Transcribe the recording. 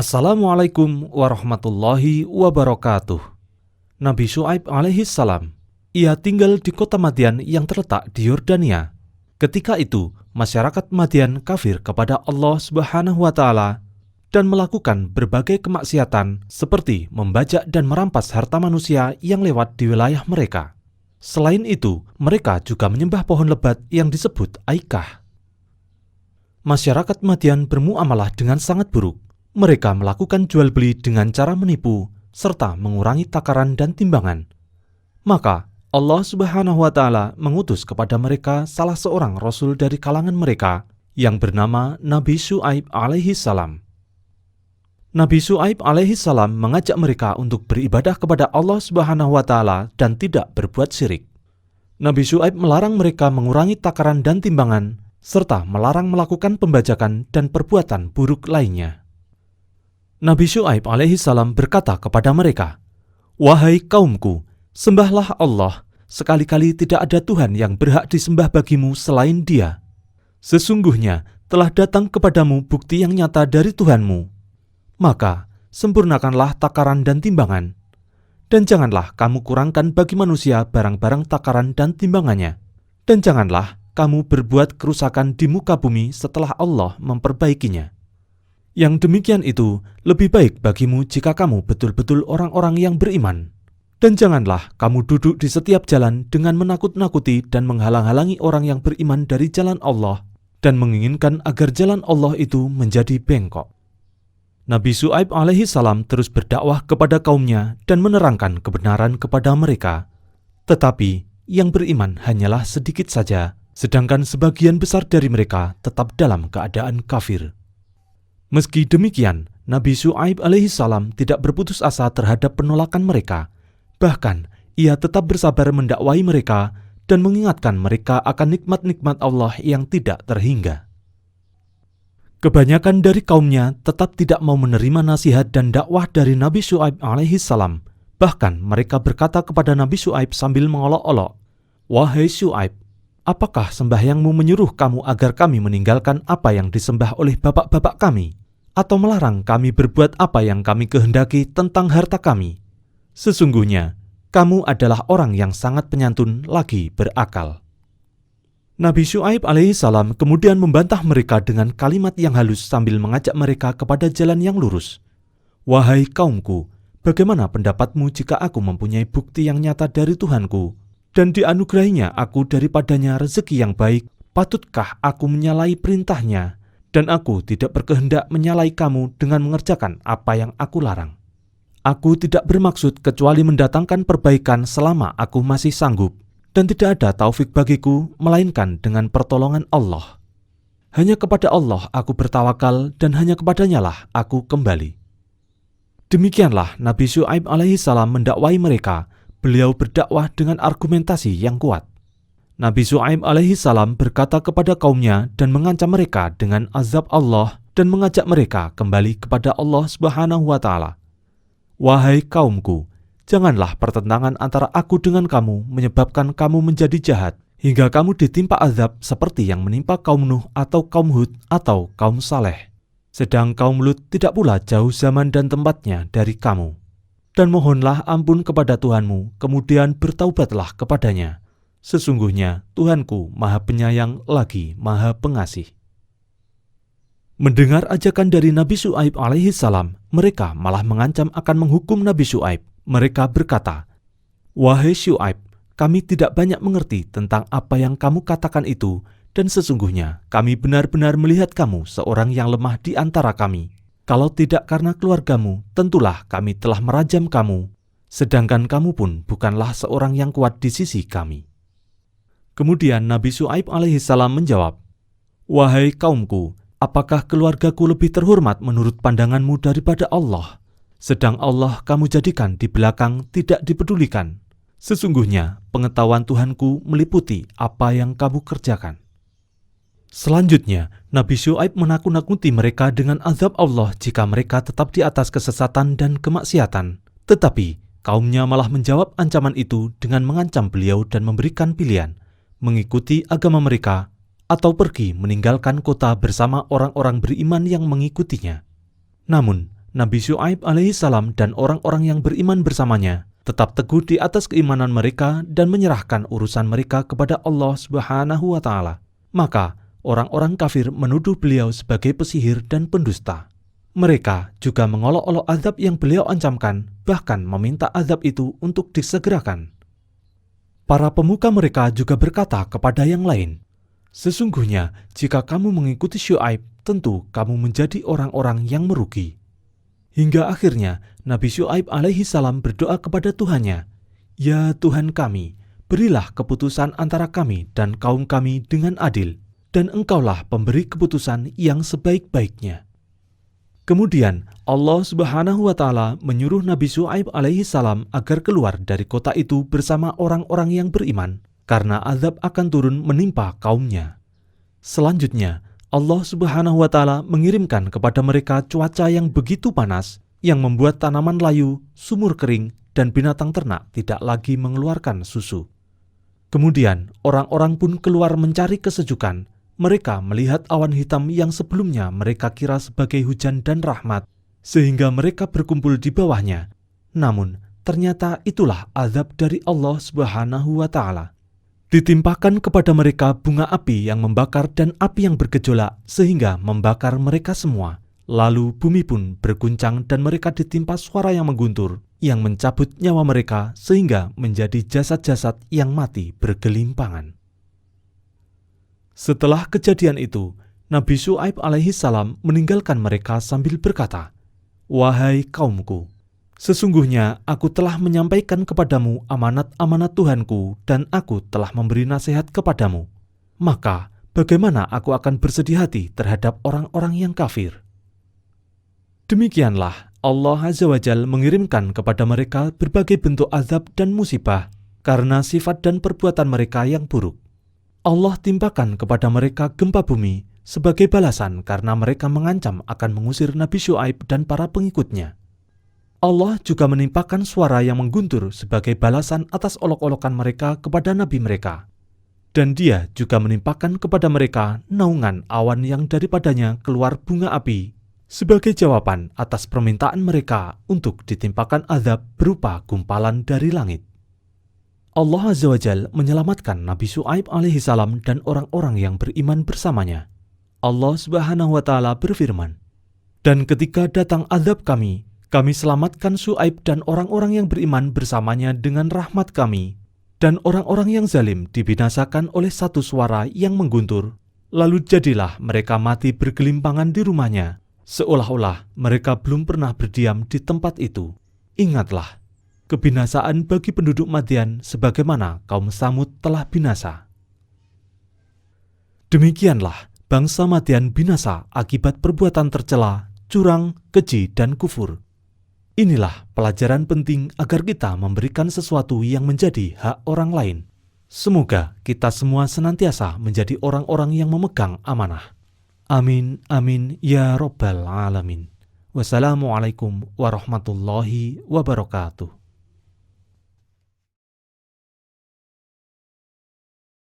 Assalamualaikum warahmatullahi wabarakatuh. Nabi Syu'aib alaihi salam, ia tinggal di kota Madian yang terletak di Yordania. Ketika itu, masyarakat Madian kafir kepada Allah Subhanahu wa Ta'ala dan melakukan berbagai kemaksiatan seperti membajak dan merampas harta manusia yang lewat di wilayah mereka. Selain itu, mereka juga menyembah pohon lebat yang disebut Aikah. Masyarakat Madian bermuamalah dengan sangat buruk. Mereka melakukan jual beli dengan cara menipu, serta mengurangi takaran dan timbangan. Maka Allah Subhanahu wa Ta'ala mengutus kepada mereka salah seorang rasul dari kalangan mereka yang bernama Nabi Syu'aib alaihi salam. Nabi Syu'aib alaihi salam mengajak mereka untuk beribadah kepada Allah Subhanahu wa Ta'ala dan tidak berbuat syirik. Nabi Syu'aib melarang mereka mengurangi takaran dan timbangan, serta melarang melakukan pembajakan dan perbuatan buruk lainnya. Nabi Syu'aib alaihi salam berkata kepada mereka, "Wahai kaumku, sembahlah Allah, sekali-kali tidak ada Tuhan yang berhak disembah bagimu selain Dia. Sesungguhnya telah datang kepadamu bukti yang nyata dari Tuhanmu. Maka sempurnakanlah takaran dan timbangan, dan janganlah kamu kurangkan bagi manusia barang-barang takaran dan timbangannya, dan janganlah kamu berbuat kerusakan di muka bumi setelah Allah memperbaikinya. Yang demikian itu lebih baik bagimu jika kamu betul-betul orang-orang yang beriman. Dan janganlah kamu duduk di setiap jalan dengan menakut-nakuti dan menghalang-halangi orang yang beriman dari jalan Allah dan menginginkan agar jalan Allah itu menjadi bengkok." Nabi Syu'aib alaihi salam terus berdakwah kepada kaumnya dan menerangkan kebenaran kepada mereka. Tetapi yang beriman hanyalah sedikit saja, sedangkan sebagian besar dari mereka tetap dalam keadaan kafir. Meski demikian, Nabi Syu'aib alaihi salam tidak berputus asa terhadap penolakan mereka. Bahkan, ia tetap bersabar mendakwai mereka dan mengingatkan mereka akan nikmat-nikmat Allah yang tidak terhingga. Kebanyakan dari kaumnya tetap tidak mau menerima nasihat dan dakwah dari Nabi Syu'aib alaihi salam. Bahkan mereka berkata kepada Nabi Syu'aib sambil mengolok-olok, "Wahai Syu'aib, apakah sembahyangmu menyuruh kamu agar kami meninggalkan apa yang disembah oleh bapak-bapak kami? Atau melarang kami berbuat apa yang kami kehendaki tentang harta kami? Sesungguhnya, kamu adalah orang yang sangat penyantun lagi berakal." Nabi Syu'aib alaihi salam kemudian membantah mereka dengan kalimat yang halus sambil mengajak mereka kepada jalan yang lurus. "Wahai kaumku, bagaimana pendapatmu jika aku mempunyai bukti yang nyata dari Tuhanku, dan dianugerahinya aku daripadanya rezeki yang baik? Patutkah aku menyalahi perintahnya? Dan aku tidak berkehendak menyalahi kamu dengan mengerjakan apa yang aku larang. Aku tidak bermaksud kecuali mendatangkan perbaikan selama aku masih sanggup, dan tidak ada taufik bagiku melainkan dengan pertolongan Allah. Hanya kepada Allah aku bertawakal dan hanya kepadanya lah aku kembali." Demikianlah Nabi Syu'aib alaihi salam mendakwai mereka. Beliau berdakwah dengan argumentasi yang kuat. Nabi Syu'aib alaihi salam berkata kepada kaumnya dan mengancam mereka dengan azab Allah dan mengajak mereka kembali kepada Allah Subhanahu wa Ta'ala. "Wahai kaumku, janganlah pertentangan antara aku dengan kamu menyebabkan kamu menjadi jahat hingga kamu ditimpa azab seperti yang menimpa kaum Nuh atau kaum Hud atau kaum Saleh. Sedang kaum Lut tidak pula jauh zaman dan tempatnya dari kamu. Dan mohonlah ampun kepada Tuhanmu, kemudian bertaubatlah kepadanya. Sesungguhnya Tuhanku Maha Penyayang lagi Maha Pengasih." Mendengar ajakan dari Nabi Syu'aib alaihi salam, mereka malah mengancam akan menghukum Nabi Syu'aib. Mereka berkata, "Wahai Syu'aib, kami tidak banyak mengerti tentang apa yang kamu katakan itu, dan sesungguhnya kami benar-benar melihat kamu seorang yang lemah di antara kami. Kalau tidak karena keluargamu, tentulah kami telah merajam kamu, sedangkan kamu pun bukanlah seorang yang kuat di sisi kami." Kemudian Nabi Syu'aib alaihi salam menjawab, "Wahai kaumku, apakah keluargaku lebih terhormat menurut pandanganmu daripada Allah? Sedang Allah kamu jadikan di belakang tidak dipedulikan. Sesungguhnya pengetahuan Tuhanku meliputi apa yang kamu kerjakan." Selanjutnya, Nabi Syu'aib menakut-nakuti mereka dengan azab Allah jika mereka tetap di atas kesesatan dan kemaksiatan. Tetapi kaumnya malah menjawab ancaman itu dengan mengancam beliau dan memberikan pilihan, mengikuti agama mereka atau pergi meninggalkan kota bersama orang-orang beriman yang mengikutinya. Namun, Nabi Syu'aib alaihissalam dan orang-orang yang beriman bersamanya tetap teguh di atas keimanan mereka dan menyerahkan urusan mereka kepada Allah Subhanahu wa Ta'ala. Maka orang-orang kafir menuduh beliau sebagai pesihir dan pendusta. Mereka juga mengolok-olok azab yang beliau ancamkan, bahkan meminta azab itu untuk disegerakan. Para pemuka mereka juga berkata kepada yang lain, "Sesungguhnya jika kamu mengikuti Syu'aib, tentu kamu menjadi orang-orang yang merugi." Hingga akhirnya Nabi Syu'aib alaihissalam berdoa kepada Tuhannya, "Ya Tuhan kami, berilah keputusan antara kami dan kaum kami dengan adil, dan Engkaulah pemberi keputusan yang sebaik-baiknya." Kemudian Allah Subhanahu wa Ta'ala menyuruh Nabi Syu'aib alaihissalam agar keluar dari kota itu bersama orang-orang yang beriman, karena azab akan turun menimpa kaumnya. Selanjutnya Allah Subhanahu wa Ta'ala mengirimkan kepada mereka cuaca yang begitu panas, yang membuat tanaman layu, sumur kering, dan binatang ternak tidak lagi mengeluarkan susu. Kemudian orang-orang pun keluar mencari kesejukan. Mereka melihat awan hitam yang sebelumnya mereka kira sebagai hujan dan rahmat, sehingga mereka berkumpul di bawahnya. Namun ternyata itulah azab dari Allah Subhanahu wa Ta'ala. Ditimpakan kepada mereka bunga api yang membakar dan api yang bergejolak sehingga membakar mereka semua. Lalu bumi pun berguncang dan mereka ditimpa suara yang mengguntur yang mencabut nyawa mereka sehingga menjadi jasad-jasad yang mati bergelimpangan. Setelah kejadian itu, Nabi Syu'aib alaihissalam meninggalkan mereka sambil berkata, "Wahai kaumku, sesungguhnya aku telah menyampaikan kepadamu amanat-amanat Tuhanku dan aku telah memberi nasihat kepadamu. Maka bagaimana aku akan bersedih hati terhadap orang-orang yang kafir?" Demikianlah Allah Azza wa Jalla mengirimkan kepada mereka berbagai bentuk azab dan musibah karena sifat dan perbuatan mereka yang buruk. Allah timpakan kepada mereka gempa bumi sebagai balasan karena mereka mengancam akan mengusir Nabi Syu'aib dan para pengikutnya. Allah juga menimpakan suara yang mengguntur sebagai balasan atas olok-olokan mereka kepada nabi mereka. Dan Dia juga menimpakan kepada mereka naungan awan yang daripadanya keluar bunga api sebagai jawaban atas permintaan mereka untuk ditimpakan azab berupa gumpalan dari langit. Allah Azza wa Jalla menyelamatkan Nabi Syu'aib alaihissalam dan orang-orang yang beriman bersamanya. Allah Subhanahu wa Ta'ala berfirman, "Dan ketika datang azab kami selamatkan Syu'aib dan orang-orang yang beriman bersamanya dengan rahmat kami, dan orang-orang yang zalim dibinasakan oleh satu suara yang mengguntur. Lalu jadilah mereka mati bergelimpangan di rumahnya, seolah-olah mereka belum pernah berdiam di tempat itu. Ingatlah kebinasaan bagi penduduk Madian sebagaimana kaum Samud telah binasa." Demikianlah bangsa Madian binasa akibat perbuatan tercela, curang, keji, dan kufur. Inilah pelajaran penting agar kita memberikan sesuatu yang menjadi hak orang lain. Semoga kita semua senantiasa menjadi orang-orang yang memegang amanah. Amin, amin, ya Rabbal Alamin. Wassalamualaikum warahmatullahi wabarakatuh.